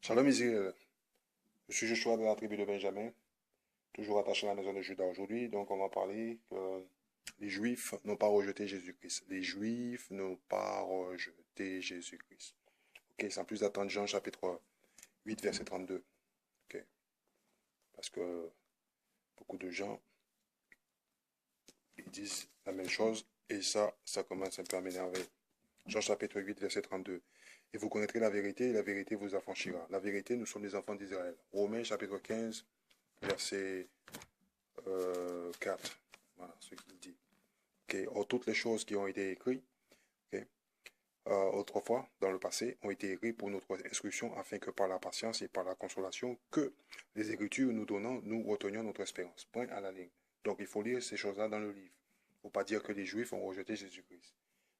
Shalom Israël, je suis Joshua de la tribu de Benjamin, toujours attaché à la maison de Juda aujourd'hui. Donc on va parler que les Juifs n'ont pas rejeté Jésus-Christ. Les Juifs n'ont pas rejeté Jésus-Christ. Ok, sans plus attendre, Jean chapitre 8, verset 32. Ok, parce que beaucoup de gens, ils disent la même chose et ça commence un peu à m'énerver. Jean chapitre 8, verset 32. Et vous connaîtrez la vérité vous affranchira. La vérité, nous sommes les enfants d'Israël. Romains chapitre 15, verset 4. Voilà ce qu'il dit. Okay. Or, toutes les choses qui ont été écrites okay, autrefois, dans le passé, ont été écrites pour notre instruction, afin que par la patience et par la consolation que les Écritures nous donnant, nous retenions notre espérance. Point à la ligne. Donc, il faut lire ces choses-là dans le livre. Il ne faut pas dire que les Juifs ont rejeté Jésus-Christ.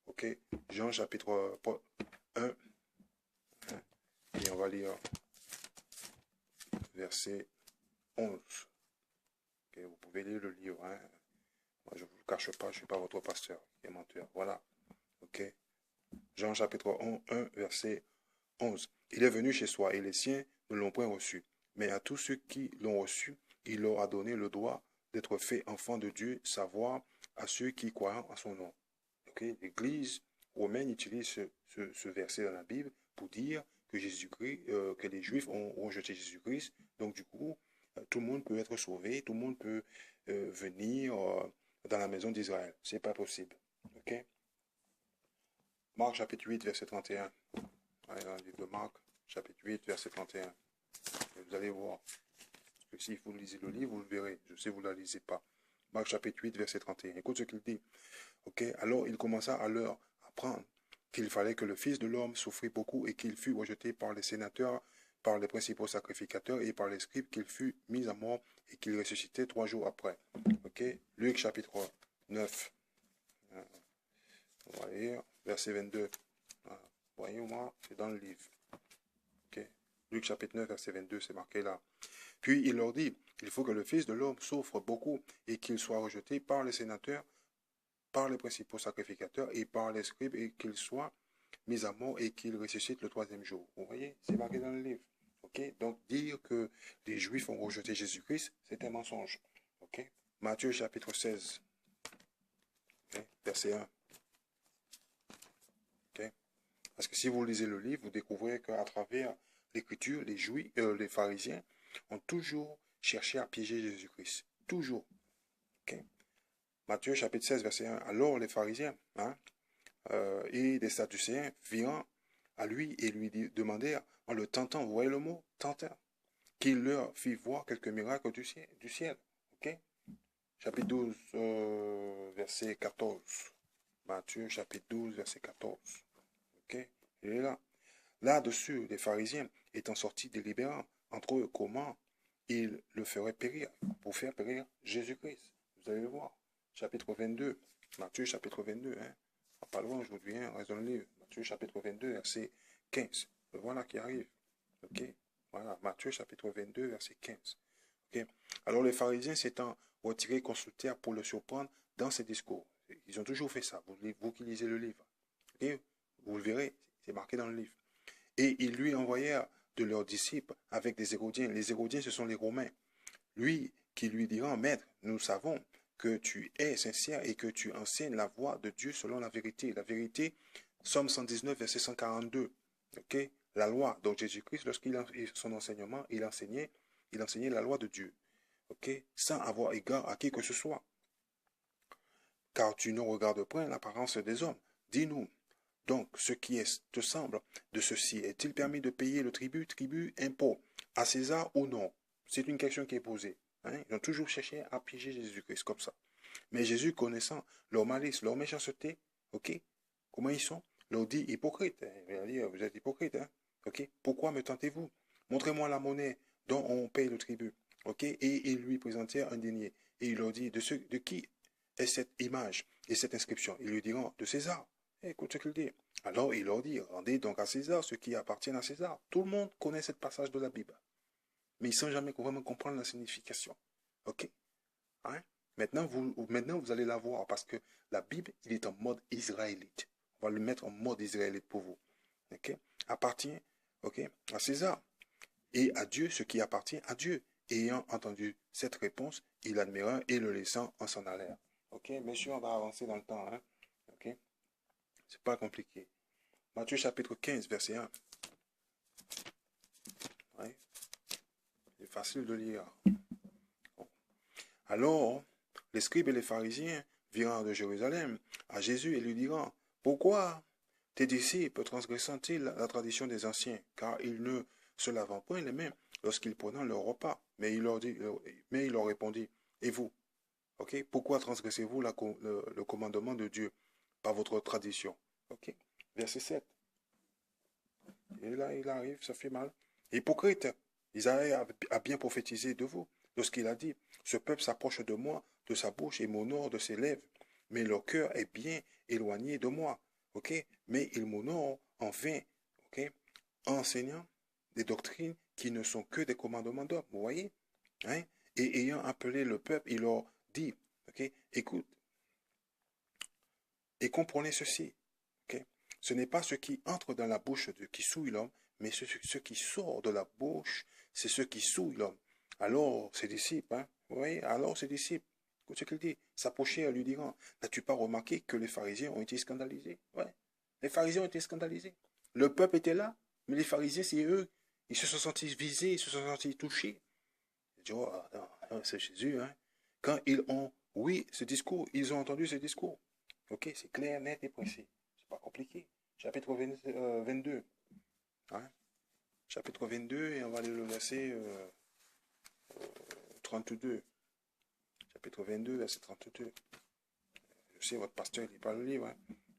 Ok, Jean chapitre 1, et on va lire verset 11. Okay, vous pouvez lire le livre. Hein. Moi, je ne vous le cache pas, je ne suis pas votre pasteur qui est menteur. Voilà. Ok. Jean chapitre 1, verset 11. Il est venu chez soi et les siens ne l'ont point reçu. Mais à tous ceux qui l'ont reçu, il leur a donné le droit d'être faits enfants de Dieu, savoir à ceux qui croient en son nom. Okay. L'Église romaine utilise ce verset dans la Bible pour dire que Jésus-Christ, que les Juifs ont rejeté Jésus-Christ. Donc du coup, tout le monde peut être sauvé, tout le monde peut venir dans la maison d'Israël. C'est pas possible. Ok? Marc chapitre 8, verset 31. Allez, dans le livre de Marc, chapitre 8, verset 31. Et vous allez voir. Parce que si vous lisez le livre, vous le verrez. Je sais que vous ne la lisez pas. Marc chapitre 8, verset 31. Écoute ce qu'il dit. Ok? Alors il commença à leur apprendre qu'il fallait que le Fils de l'homme souffrit beaucoup et qu'il fût rejeté par les sénateurs, par les principaux sacrificateurs et par les scribes, qu'il fût mis à mort et qu'il ressuscitait 3 jours après. Ok? Luc chapitre 9. On va lire verset 22. Voyez-moi, c'est dans le livre. Okay. Luc chapitre 9, verset 22, c'est marqué là. Puis il leur dit, il faut que le Fils de l'homme souffre beaucoup et qu'il soit rejeté par les sénateurs, par les principaux sacrificateurs et par les scribes et qu'il soit mis à mort et qu'il ressuscite le 3e jour. Vous voyez, c'est marqué dans le livre. Okay. Donc dire que les Juifs ont rejeté Jésus-Christ, c'est un mensonge. Okay. Matthieu chapitre 16, okay, verset 1. Okay. Parce que si vous lisez le livre, vous découvrez qu'à travers l'écriture, les pharisiens ont toujours cherché à piéger Jésus-Christ. Toujours. Okay. Matthieu chapitre 16, verset 1. Alors les pharisiens et les sadducéens virent à lui et lui demandèrent, en le tentant, vous voyez le mot, tentant, qu'il leur fit voir quelques miracles du ciel. Okay. Chapitre 12, verset 14. Matthieu chapitre 12, verset 14. Okay. Il est là. Là-dessus, les pharisiens étant sortis délibérants entre eux comment ils le feraient périr, pour faire périr Jésus-Christ. Vous allez le voir. Chapitre 22. Matthieu chapitre 22. Hein. Pas loin aujourd'hui, hein, reste dans le livre. Matthieu chapitre 22, verset 15. Voilà qui arrive. Ok. Voilà. Matthieu chapitre 22, verset 15. Ok. Alors les pharisiens s'étant retirés consultèrent pour le surprendre dans ses discours. Ils ont toujours fait ça. Vous qui lisez le livre. Okay. Vous le verrez. C'est marqué dans le livre. Et ils lui envoyèrent de leurs disciples avec des Hérodiens. Les Hérodiens, ce sont les Romains. Lui qui lui dira, Maître, nous savons que tu es sincère et que tu enseignes la voie de Dieu selon la vérité. La vérité, Somme 119, verset 142. Okay? La loi. Donc Jésus-Christ, lorsqu'il son enseignement, il enseignait la loi de Dieu. Okay? Sans avoir égard à qui que ce soit. Car tu ne regardes point l'apparence des hommes. Dis-nous, donc, ce qui te semble de ceci, est-il permis de payer le tribut, impôt, à César ou non? C'est une question qui est posée. Hein? Ils ont toujours cherché à piéger Jésus-Christ comme ça. Mais Jésus, connaissant leur malice, leur méchanceté, ok, comment ils sont? Leur dit hypocrite. Il va dire, vous êtes hypocrite. Hein? Ok, pourquoi me tentez-vous? Montrez-moi la monnaie dont on paye le tribut. Ok, et ils lui présentèrent un denier. Et il leur dit, de qui est cette image et cette inscription? Ils lui diront, de César. Écoute ce qu'il dit. Alors il leur dit, rendez donc à César ce qui appartient à César. Tout le monde connaît ce passage de la Bible. Mais sans jamais vraiment comprendre la signification. Ok? Hein? Maintenant, vous allez la voir parce que la Bible, il est en mode israélite. On va le mettre en mode israélite pour vous. Ok? Appartient, ok, à César. et à Dieu ce qui appartient à Dieu. Ayant entendu cette réponse, il admira et le laissant, en s'en allèrent. Ok, messieurs, on va avancer dans le temps. Hein? Ok, c'est pas compliqué. Matthieu chapitre 15, verset 1. Ouais. C'est facile de lire. Bon. Alors, les scribes et les pharisiens virent de Jérusalem à Jésus et lui dirent, pourquoi tes disciples transgressent-ils la tradition des anciens, car ils ne se lavent point les mains lorsqu'ils prennent leur repas? Mais il leur répondit, et vous, ok, pourquoi transgressez-vous le commandement de Dieu par votre tradition? Ok, verset 7. Et là, il arrive, ça fait mal. Hypocrite, Isaïe a bien prophétisé de vous lorsqu'il a dit, ce peuple s'approche de moi, de sa bouche et m'honore de ses lèvres, mais leur cœur est bien éloigné de moi. Ok, mais ils m'honorent en vain, ok, enseignant des doctrines qui ne sont que des commandements d'hommes. Vous voyez, hein? Et ayant appelé le peuple, il leur dit, ok, écoute, et comprenez ceci, ok, ce n'est pas ce qui entre dans la bouche qui souille l'homme, mais ce qui sort de la bouche, c'est ce qui souille l'homme. Alors, ses disciples, hein, vous voyez, alors ses disciples, écoute ce qu'il dit, s'approchaient à lui dirant, n'as-tu pas remarqué que les pharisiens ont été scandalisés? Ouais, les pharisiens ont été scandalisés. Le peuple était là, mais les pharisiens, c'est eux, ils se sont sentis visés, ils se sont sentis touchés. Ils disent, oh, c'est Jésus, hein. Quand ils ont, oui, ce discours, ils ont entendu ce discours. Ok, c'est clair, net et précis. C'est pas compliqué. Chapitre 22. Hein? Chapitre 22, et on va aller le verset 32. Chapitre 22, verset 32. Je sais, votre pasteur, il lit pas le livre. Hein?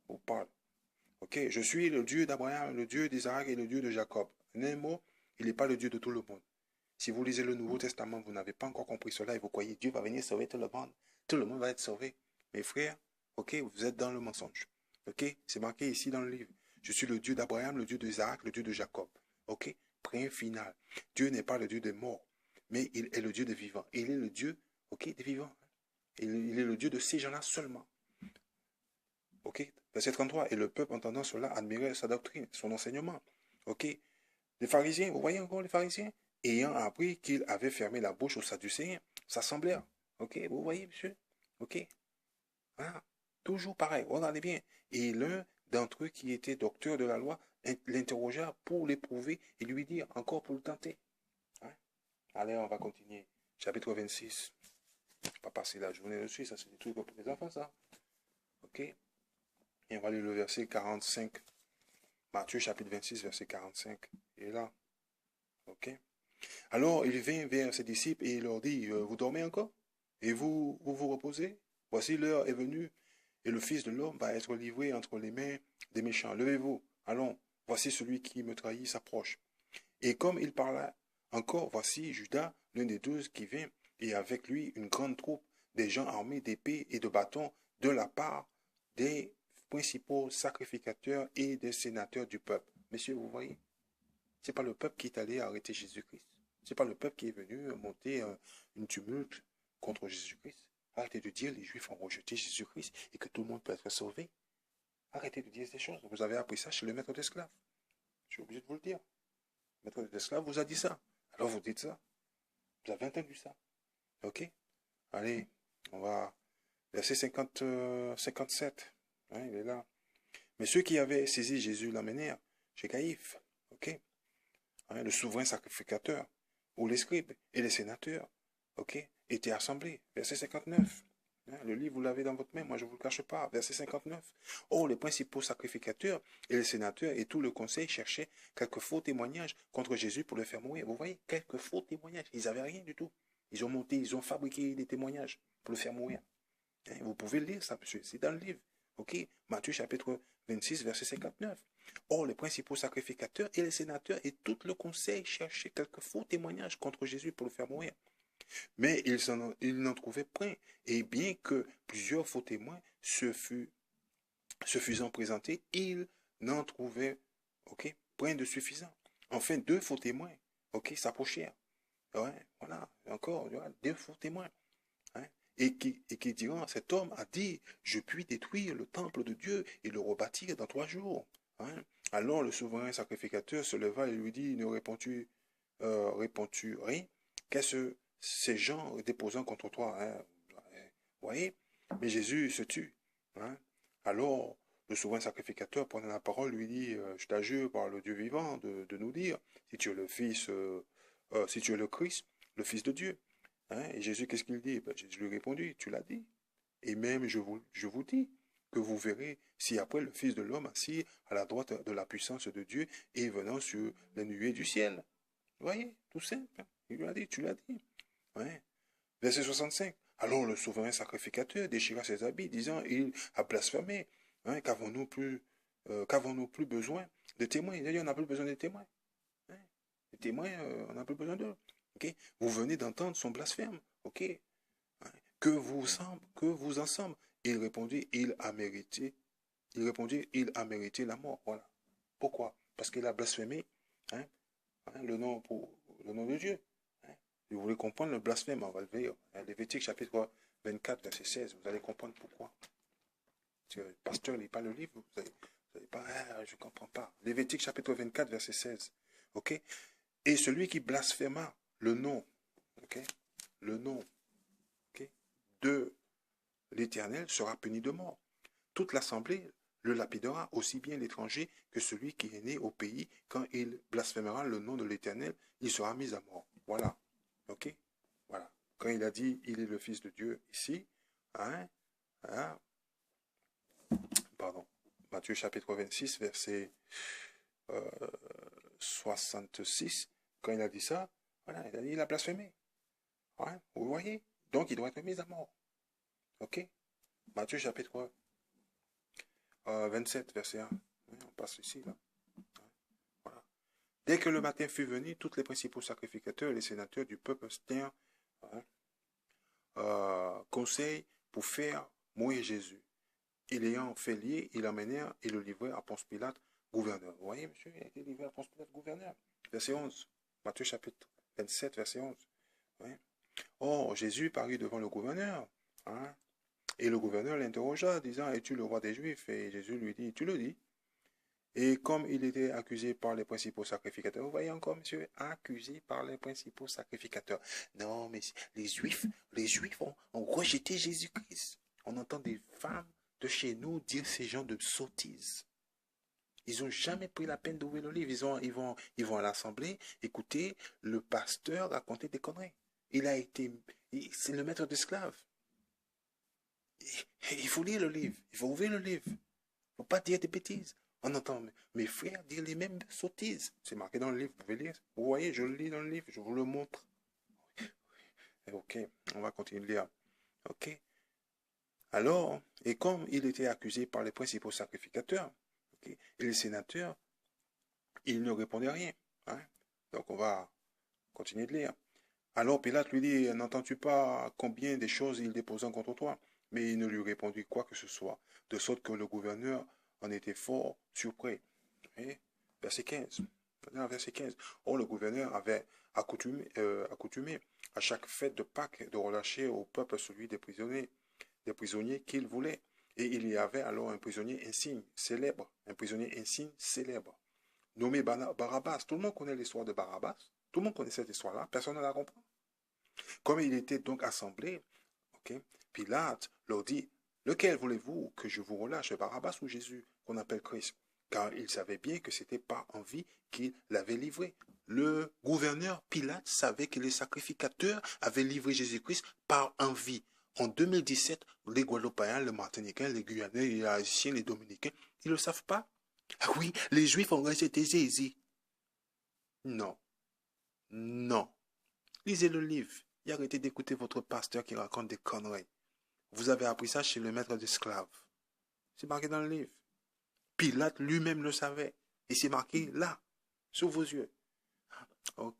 Vous parle. Ok, je suis le Dieu d'Abraham, le Dieu d'Isaac et le Dieu de Jacob. En un mot, il n'est pas le Dieu de tout le monde. Si vous lisez le Nouveau Testament, vous n'avez pas encore compris cela et vous croyez Dieu va venir sauver tout le monde. Tout le monde va être sauvé. Mes frères, ok, vous êtes dans le mensonge. Ok, c'est marqué ici dans le livre. Je suis le Dieu d'Abraham, le Dieu d'Isaac, le Dieu de Jacob. Ok, point final. Dieu n'est pas le Dieu des morts, mais il est le Dieu des vivants. Il est le Dieu, ok, des vivants. Il est le Dieu de ces gens-là seulement. Ok, verset 33. Et le peuple, entendant cela, admirait sa doctrine, son enseignement. Ok, les pharisiens, vous voyez encore les pharisiens, ayant appris qu'il avait fermé la bouche aux Sadducéens, s'assemblèrent. Ok, vous voyez, monsieur? Ok, voilà. Toujours pareil, regardez bien. Et l'un d'entre eux qui était docteur de la loi l'interrogea pour l'éprouver et lui dire, encore pour le tenter. Hein? Allez, on va continuer. Chapitre 26. Je ne vais pas passer la journée dessus, ça c'est des trucs pour les enfants, ça. Ok? Et on va lire le verset 45. Matthieu chapitre 26, verset 45. Et là. Ok? Alors il vint vers ses disciples et il leur dit, vous dormez encore? Et vous reposez? Voici l'heure est venue et le Fils de l'homme va être livré entre les mains des méchants. Levez-vous, allons, voici celui qui me trahit s'approche. Et comme il parla encore, voici Judas, l'un des 12, qui vint, et avec lui une grande troupe, des gens armés d'épées et de bâtons, de la part des principaux sacrificateurs et des sénateurs du peuple. Messieurs, vous voyez, ce n'est pas le peuple qui est allé arrêter Jésus-Christ. Ce n'est pas le peuple qui est venu monter une tumulte contre Jésus-Christ. Arrêtez de dire que les Juifs ont rejeté Jésus-Christ et que tout le monde peut être sauvé. Arrêtez de dire ces choses. Vous avez appris ça chez le maître d'esclaves. Je suis obligé de vous le dire. Le maître d'esclaves vous a dit ça. Alors vous dites ça. Vous avez entendu ça. Ok? Allez, on va... Verset 57. Hein, il est là. Mais ceux qui avaient saisi Jésus l'amenèrent chez Caïphe. Ok? Hein, le souverain sacrificateur, où les scribes et les sénateurs, ok, étaient assemblés. Verset 59. Hein, le livre, vous l'avez dans votre main, moi je ne vous le cache pas. Verset 59. Or, les principaux sacrificateurs et les sénateurs et tout le conseil cherchaient quelques faux témoignages contre Jésus pour le faire mourir. Vous voyez, quelques faux témoignages. Ils n'avaient rien du tout. Ils ont monté, ils ont fabriqué des témoignages pour le faire mourir. Hein, vous pouvez le lire, ça, monsieur. C'est dans le livre. Ok? Matthieu chapitre 26, verset 59. Or, les principaux sacrificateurs et les sénateurs et tout le conseil cherchaient quelques faux témoignages contre Jésus pour le faire mourir. Mais ils n'en trouvaient point. Et bien que plusieurs faux témoins se faisant présentés, ils n'en trouvaient point de suffisant. Enfin, deux faux témoins s'approchèrent. Ouais, voilà, encore, deux faux témoins. Hein, et qui diront, cet homme a dit, je puis détruire le temple de Dieu et le rebâtir dans 3 jours. Hein. Alors le souverain sacrificateur se leva et lui dit, ne réponds-tu réponds-tu rien? Qu'est-ce ces gens déposant contre toi? Hein? Vous voyez? Mais Jésus se tue. Hein? Alors, le souverain sacrificateur, prenant la parole, lui dit, je t'adjure par le Dieu vivant de nous dire si tu es le Fils, si tu es le Christ, le Fils de Dieu. Hein? Et Jésus, qu'est-ce qu'il dit? Ben, Jésus lui répondit, tu l'as dit. Et même je vous dis que vous verrez si après le Fils de l'homme assis à la droite de la puissance de Dieu et venant sur les nuées du ciel. Vous voyez, tout simple. Hein? Il lui a dit, tu l'as dit. Ouais. Verset 65. Alors le souverain sacrificateur déchira ses habits, disant, il a blasphémé. Hein? Qu'avons-nous plus besoin de témoins? Il a dit, on n'a plus besoin de témoins. Hein? Les témoins, on n'a plus besoin d'eux. Okay? Vous venez d'entendre son blasphème. Ok? Hein? Que vous ensemble? Il répondit, il a mérité la mort. Voilà. Pourquoi? Parce qu'il a blasphémé, hein, le nom de Dieu. Hein. Si vous voulez comprendre le blasphème, on va le lire. Lévitique chapitre 24, verset 16. Vous allez comprendre pourquoi. Si le pasteur ne lit pas le livre, vous n'allez pas, je ne comprends pas. Lévitique chapitre 24, verset 16. Ok? Et celui qui blasphéma le nom, ok? Le nom, ok? De l'Éternel sera puni de mort. Toute l'assemblée le lapidera, aussi bien l'étranger que celui qui est né au pays. Quand il blasphémera le nom de l'Éternel, il sera mis à mort. Voilà. Ok? Voilà. Quand il a dit, il est le Fils de Dieu ici, hein? Hein? Pardon. Matthieu chapitre 26, verset 66. Quand il a dit ça, voilà, il a dit, il a blasphémé. Hein? Vous voyez? Donc, il doit être mis à mort. Ok? Matthieu chapitre 27, verset 1. On passe ici, là. Voilà. Dès que le matin fut venu, tous les principaux sacrificateurs et les sénateurs du peuple se tinrent conseil pour faire mourir Jésus. Et l'ayant fait lier, ils l'emmenèrent et le livrèrent à Ponce Pilate, gouverneur. Vous voyez, monsieur, il a été livré à Ponce Pilate, gouverneur. Verset 11. Matthieu chapitre 27, verset 11. Oui. Or, Jésus parut devant le gouverneur. Hein? Et le gouverneur l'interrogea, disant, es-tu le roi des Juifs? Et Jésus lui dit, tu le dis. Et comme il était accusé par les principaux sacrificateurs, vous voyez encore, monsieur, accusé par les principaux sacrificateurs. Non, mais les Juifs ont rejeté Jésus-Christ. On entend des femmes de chez nous dire ces gens de sottises. Ils n'ont jamais pris la peine d'ouvrir le livre. Ils vont à l'assemblée écouter le pasteur raconter des conneries. C'est le maître d'esclaves. Il faut lire le livre. Il faut ouvrir le livre. Il ne faut pas dire des bêtises. On entend mes frères dire les mêmes sottises. C'est marqué dans le livre, vous pouvez lire. Vous voyez, je le lis dans le livre, je vous le montre. Ok, on va continuer de lire. Ok. Alors, et comme il était accusé par les principaux sacrificateurs, okay, et les sénateurs, il ne répondait rien. Hein? Donc on va continuer de lire. Alors Pilate lui dit, n'entends-tu pas combien des choses il déposa contre toi? Mais il ne lui répondit quoi que ce soit, de sorte que le gouverneur en était fort surpris. Et verset 15. Verset 15. Or, le gouverneur avait accoutumé à chaque fête de Pâques de relâcher au peuple celui des prisonniers qu'il voulait. Et il y avait alors un prisonnier insigne, célèbre, nommé Barabbas. Tout le monde connaît l'histoire de Barabbas. Tout le monde connaît cette histoire-là. Personne ne la comprend. Comme il était donc assemblé, okay, Pilate leur dit, lequel voulez-vous que je vous relâche, Barabbas ou Jésus, qu'on appelle Christ? Car il savait bien que c'était par envie qu'il l'avait livré. Le gouverneur Pilate savait que les sacrificateurs avaient livré Jésus-Christ par envie. En 2017, les Guadeloupéens, les Martiniquais, les Guyanais, les Haïtiens, les Dominicains, ils ne le savent pas. Ah oui, les Juifs ont rejeté Jésus. Non. Non. Lisez le livre et arrêtez d'écouter votre pasteur qui raconte des conneries. Vous avez appris ça chez le maître d'esclaves. C'est marqué dans le livre. Pilate lui-même le savait. Et c'est marqué là, sous vos yeux. Ok.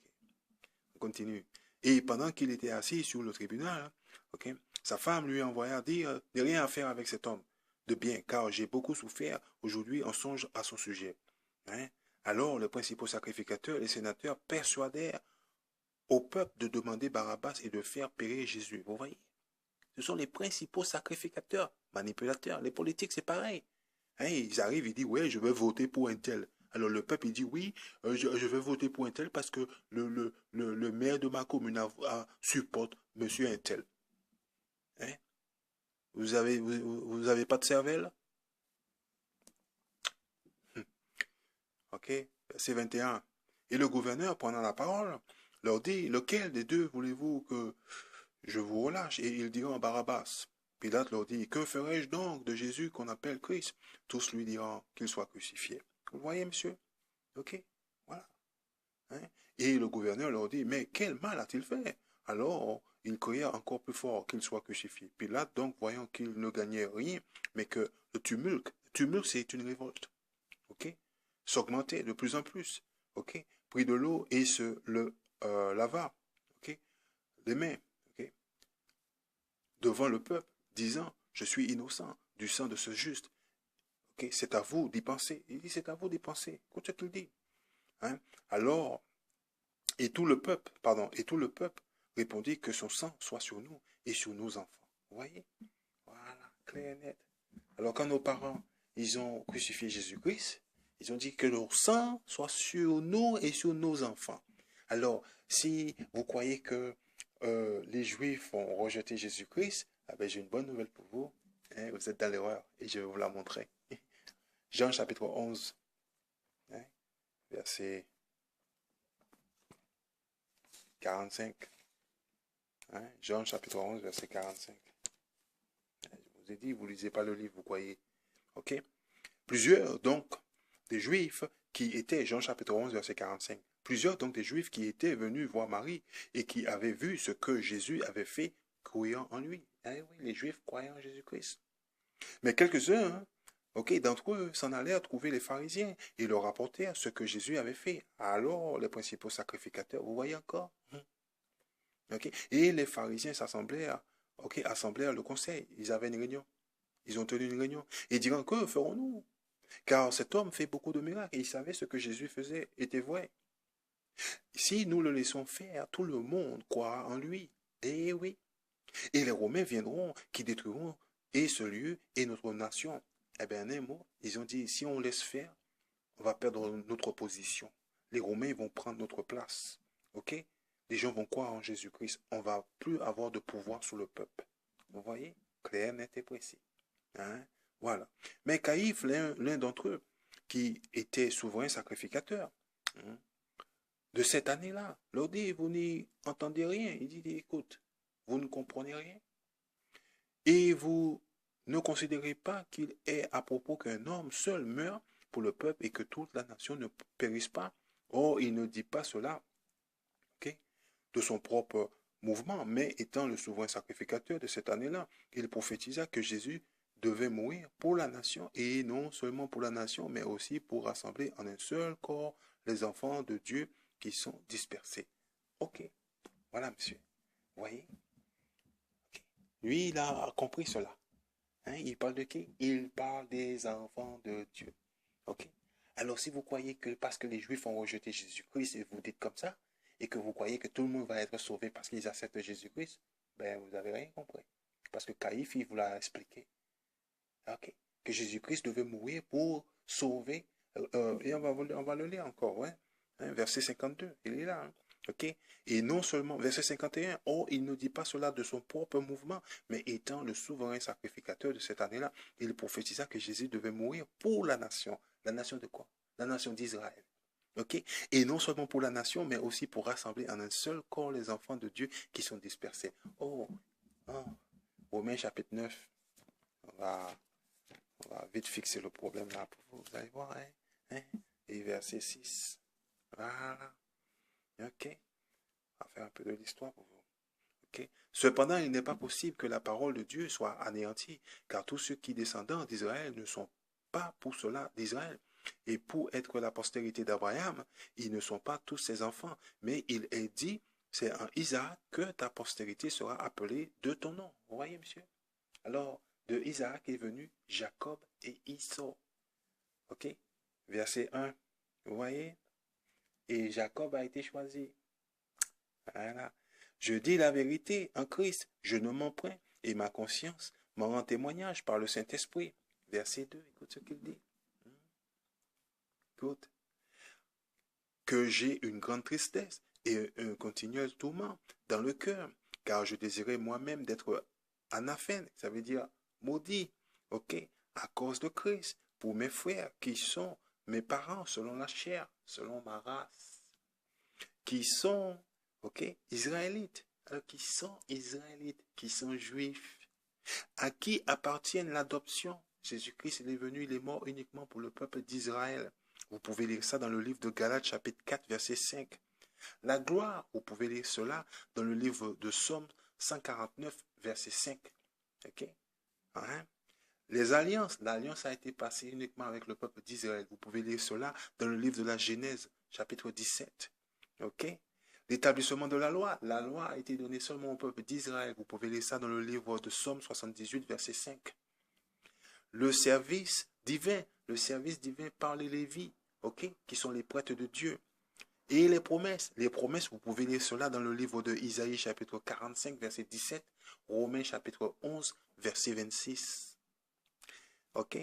On continue. Et pendant qu'il était assis sur le tribunal, okay, sa femme lui envoya dire, de rien à faire avec cet homme de bien, car j'ai beaucoup souffert. Aujourd'hui, on songe à son sujet. Hein? Alors, les principaux sacrificateurs et les sénateurs persuadèrent au peuple de demander Barabbas et de faire périr Jésus. Vous voyez? Ce sont les principaux sacrificateurs, manipulateurs. Les politiques, c'est pareil. Hein, ils arrivent, ils disent, ouais, je vais voter pour un tel. Alors le peuple, il dit, oui, je vais voter pour un tel parce que le maire de ma commune supporte monsieur un tel. Hein? Vous avez pas de cervelle? Ok, verset 21. Et le gouverneur, prenant la parole, leur dit, lequel des deux voulez-vous que je vous relâche? Et ils diront, Barabbas. Pilate leur dit, que ferai-je donc de Jésus qu'on appelle Christ? Tous lui diront qu'il soit crucifié. Vous voyez, monsieur? Ok, voilà. Hein? Et le gouverneur leur dit, mais quel mal a-t-il fait? Alors, ils crièrent encore plus fort qu'il soit crucifié. Pilate, donc, voyant qu'il ne gagnait rien, mais que le tumulte c'est une révolte, ok, s'augmentait de plus en plus, ok, prit de l'eau et se le lava, ok, les mains, ok, devant le peuple, disant, je suis innocent du sang de ce juste, ok, c'est à vous d'y penser. Il dit, c'est à vous d'y penser. Écoute ce qu'il dit. Hein? Alors, et tout le peuple répondit que son sang soit sur nous et sur nos enfants. Vous voyez? Voilà, clair et net. Alors quand nos parents, ils ont crucifié Jésus-Christ, ils ont dit que leur sang soit sur nous et sur nos enfants. Alors, si vous croyez que les Juifs ont rejeté Jésus-Christ, ah ben, j'ai une bonne nouvelle pour vous. Hein, vous êtes dans l'erreur et je vais vous la montrer. Jean chapitre 11, hein, verset 45. Hein, Jean chapitre 11, verset 45. Je vous ai dit, vous ne lisez pas le livre, vous croyez. Ok? Plusieurs, donc, des Juifs qui étaient, Jean chapitre 11, verset 45, plusieurs, donc, des Juifs qui étaient venus voir Marie et qui avaient vu ce que Jésus avait fait, croyant en lui. Eh oui, les Juifs croyant en Jésus-Christ. Mais quelques-uns, hein, ok, d'entre eux s'en allèrent trouver les pharisiens et leur rapportèrent ce que Jésus avait fait. Alors, les principaux sacrificateurs, vous voyez encore? Okay. Et les pharisiens s'assemblèrent, assemblèrent le conseil. Ils avaient une réunion. Ils ont tenu une réunion. Et diront, que ferons-nous? Car cet homme fait beaucoup de miracles et il savait ce que Jésus faisait était vrai. Si nous le laissons faire, tout le monde croira en lui. Eh oui. Et les Romains viendront, qui détruiront et ce lieu et notre nation. Eh bien, en un mot, ils ont dit, si on laisse faire, on va perdre notre position. Les Romains vont prendre notre place. Ok? Les gens vont croire en Jésus-Christ. On ne va plus avoir de pouvoir sur le peuple. Vous voyez? Clair, net et précis. Hein? Voilà. Mais Caïphe, l'un d'entre eux, qui était souverain sacrificateur, hein, de cette année-là, leur dit, vous n'y entendez rien. Il dit, écoute, vous ne comprenez rien. Et vous ne considérez pas qu'il est à propos qu'un homme seul meurt pour le peuple et que toute la nation ne périsse pas. Or, il ne dit pas cela, okay, de son propre mouvement, mais étant le souverain sacrificateur de cette année-là, il prophétisa que Jésus devait mourir pour la nation, et non seulement pour la nation, mais aussi pour rassembler en un seul corps les enfants de Dieu qui sont dispersés. Ok, voilà, monsieur. Vous voyez? Okay. Lui, il a compris cela. Hein, il parle de qui? Il parle des enfants de Dieu. Ok? Alors, si vous croyez que parce que les Juifs ont rejeté Jésus-Christ et vous dites comme ça, et que vous croyez que tout le monde va être sauvé parce qu'ils acceptent Jésus-Christ, ben, vous n'avez rien compris. Parce que Caïphe, il vous l'a expliqué. Ok? Que Jésus-Christ devait mourir pour sauver. Et on va le lire encore, ouais? Hein, verset 52, il est là. Hein? Ok? Et non seulement, verset 51, oh, il ne dit pas cela de son propre mouvement, mais étant le souverain sacrificateur de cette année-là, il prophétisa que Jésus devait mourir pour la nation. La nation de quoi? La nation d'Israël. Ok? Et non seulement pour la nation, mais aussi pour rassembler en un seul corps les enfants de Dieu qui sont dispersés. Oh, oh. Romains chapitre 9, on va vite fixer le problème là pour vous. Vous allez voir, hein? Hein? Et verset 6. Voilà. Ok? On va faire un peu de l'histoire pour vous. Okay. Cependant, il n'est pas possible que la parole de Dieu soit anéantie, car tous ceux qui descendants d'Israël ne sont pas pour cela d'Israël. Et pour être la postérité d'Abraham, ils ne sont pas tous ses enfants, mais il est dit, c'est en Isaac que ta postérité sera appelée de ton nom. Vous voyez, monsieur? Alors, de Isaac est venu Jacob et Esau. Ok? Verset 1. Vous voyez? Et Jacob a été choisi. Voilà. Je dis la vérité en Christ, je ne mens point, et ma conscience m'en rend témoignage par le Saint-Esprit. Verset 2, écoute ce qu'il dit. Écoute. que j'ai une grande tristesse et un continuel tourment dans le cœur, car je désirais moi-même d'être anaphène, ça veut dire maudit, ok, à cause de Christ, pour mes frères qui sont mes parents selon la chair, selon ma race, qui sont, ok, israélites, alors qui sont israélites, qui sont juifs, à qui appartient l'adoption. Jésus-Christ, il est venu, il est mort uniquement pour le peuple d'Israël. Vous pouvez lire ça dans le livre de Galates, chapitre 4, verset 5. La gloire, vous pouvez lire cela dans le livre de Psaume 149, verset 5. Ok? Hein? Les alliances, l'alliance a été passée uniquement avec le peuple d'Israël. Vous pouvez lire cela dans le livre de la Genèse, chapitre 17. Ok? L'établissement de la loi a été donnée seulement au peuple d'Israël. Vous pouvez lire ça dans le livre de Psaume 78, verset 5. Le service divin par les Lévites, ok, qui sont les prêtres de Dieu. Et les promesses, vous pouvez lire cela dans le livre de Isaïe, chapitre 45, verset 17, Romains, chapitre 11, verset 26. Ok?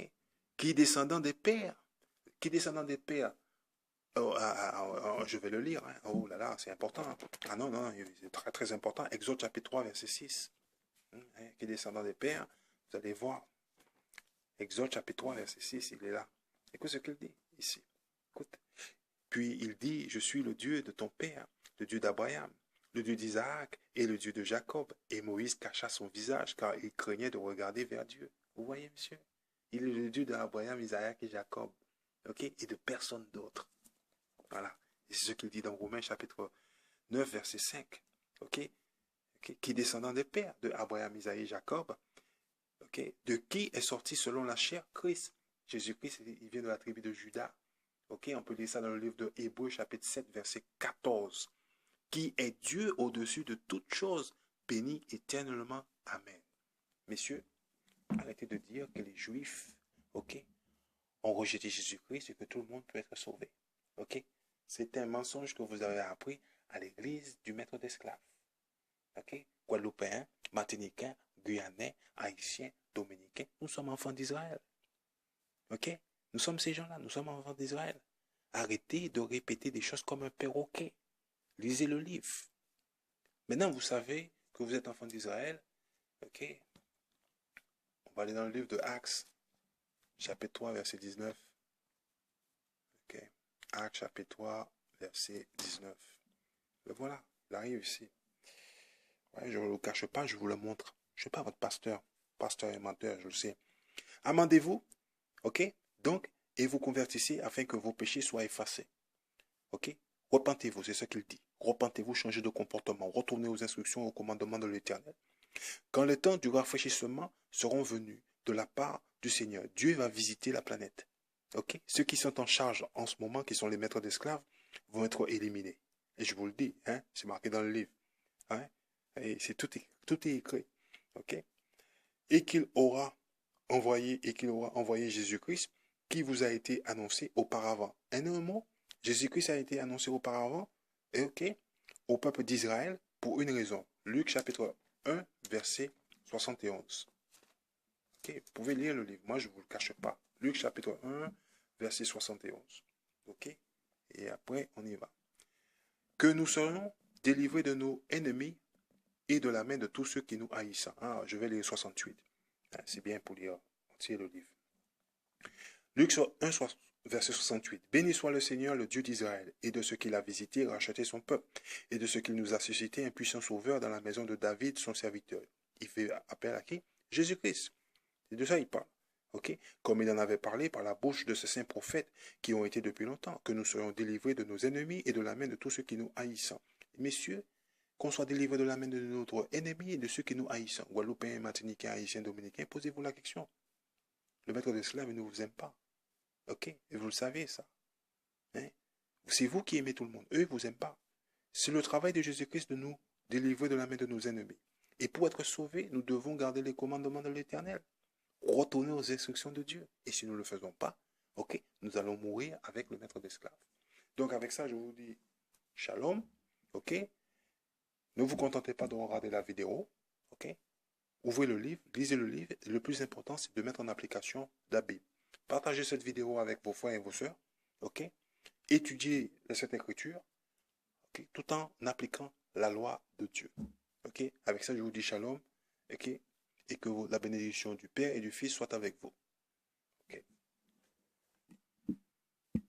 Qui descendant des pères, je vais le lire. Hein. Oh là là, c'est important. Ah non, non, c'est très très important. Exode chapitre 3, verset 6. Qui descendant des pères, vous allez voir. Exode chapitre 3, verset 6, il est là. Écoute ce qu'il dit ici. Écoute. Puis il dit, je suis le Dieu de ton père, le Dieu d'Abraham, le Dieu d'Isaac et le Dieu de Jacob. Et Moïse cacha son visage car il craignait de regarder vers Dieu. Vous voyez, monsieur? Il est le Dieu d'Abraham, Isaac et Jacob. Ok? Et de personne d'autre. Voilà. C'est ce qu'il dit dans Romains chapitre 9, verset 5. Ok? Qui descendant des pères de Abraham, Isaac et Jacob. Ok? De qui est sorti selon la chair Christ. Jésus-Christ, il vient de la tribu de Juda. Ok, on peut lire ça dans le livre de Hébreux, chapitre 7, verset 14. Qui est Dieu au-dessus de toutes choses, béni éternellement. Amen. Messieurs, arrêtez de dire que les Juifs, ok, ont rejeté Jésus-Christ et que tout le monde peut être sauvé. Ok, c'est un mensonge que vous avez appris à l'église du maître d'esclaves. Ok, Guadeloupéens, Martiniquais, Guyanais, Haïtiens, Dominicains, nous sommes enfants d'Israël. Ok? Nous sommes ces gens-là, nous sommes enfants d'Israël. Arrêtez de répéter des choses comme un perroquet. Lisez le livre. Maintenant, vous savez que vous êtes enfants d'Israël. Ok? On va aller dans le livre de Actes, chapitre 3, verset 19. Ok? Actes, chapitre 3, verset 19. Le voilà, il arrive ici. Ouais, je ne vous le cache pas, je vous le montre. Je ne suis pas votre pasteur. Pasteur et menteur, je le sais. Amendez-vous. Ok? Donc, et vous convertissez afin que vos péchés soient effacés. Ok? Repentez-vous, c'est ce qu'il dit. Repentez-vous, changez de comportement, retournez aux instructions et aux commandements de l'Éternel. Quand les temps du rafraîchissement seront venus de la part du Seigneur, Dieu va visiter la planète. Ok? Ceux qui sont en charge en ce moment, qui sont les maîtres d'esclaves, vont être éliminés. Et je vous le dis, hein, c'est marqué dans le livre. Hein? Et c'est tout est écrit. Ok? Et qu'il aura envoyé Jésus-Christ qui vous a été annoncé auparavant. En un mot, Jésus-Christ a été annoncé auparavant, et ok, au peuple d'Israël pour une raison. Luc chapitre 1, verset 71. Ok, vous pouvez lire le livre, moi je ne vous le cache pas. Luc chapitre 1, verset 71. Ok, et après on y va. Que nous serons délivrés de nos ennemis et de la main de tous ceux qui nous haïssent. Ah, je vais lire 68. C'est bien pour lire entier le livre. Luc 1, verset 68. Béni soit le Seigneur, le Dieu d'Israël, et de ce qu'il a visité et racheté son peuple, et de ce qu'il nous a suscité un puissant sauveur dans la maison de David, son serviteur. Il fait appel à qui? Jésus-Christ. C'est de ça il parle. Ok? Comme il en avait parlé par la bouche de ces saints prophètes qui ont été depuis longtemps, que nous serions délivrés de nos ennemis et de la main de tous ceux qui nous haïssent. Messieurs, qu'on soit délivrés de la main de notre ennemi et de ceux qui nous haïssent. Guadeloupéens, Martiniquais, Haïtiens, Dominicains, posez-vous la question. Le maître d'esclaves ne vous aime pas. Ok? Et vous le savez, ça. Hein? C'est vous qui aimez tout le monde. Eux, ils ne vous aiment pas. C'est le travail de Jésus-Christ de nous délivrer de la main de nos ennemis. Et pour être sauvés, nous devons garder les commandements de l'Éternel. Retourner aux instructions de Dieu. Et si nous ne le faisons pas, ok, nous allons mourir avec le maître d'esclaves. Donc avec ça, je vous dis shalom. Ok? Ne vous contentez pas de regarder la vidéo. Ok? Ouvrez le livre, lisez le livre. Et le plus important, c'est de mettre en application la Bible. Partagez cette vidéo avec vos frères et vos sœurs. Ok? étudier les Saintes Écritures, okay, tout en appliquant la loi de Dieu. Okay? Avec ça, je vous dis shalom, okay? Et que la bénédiction du Père et du Fils soit avec vous.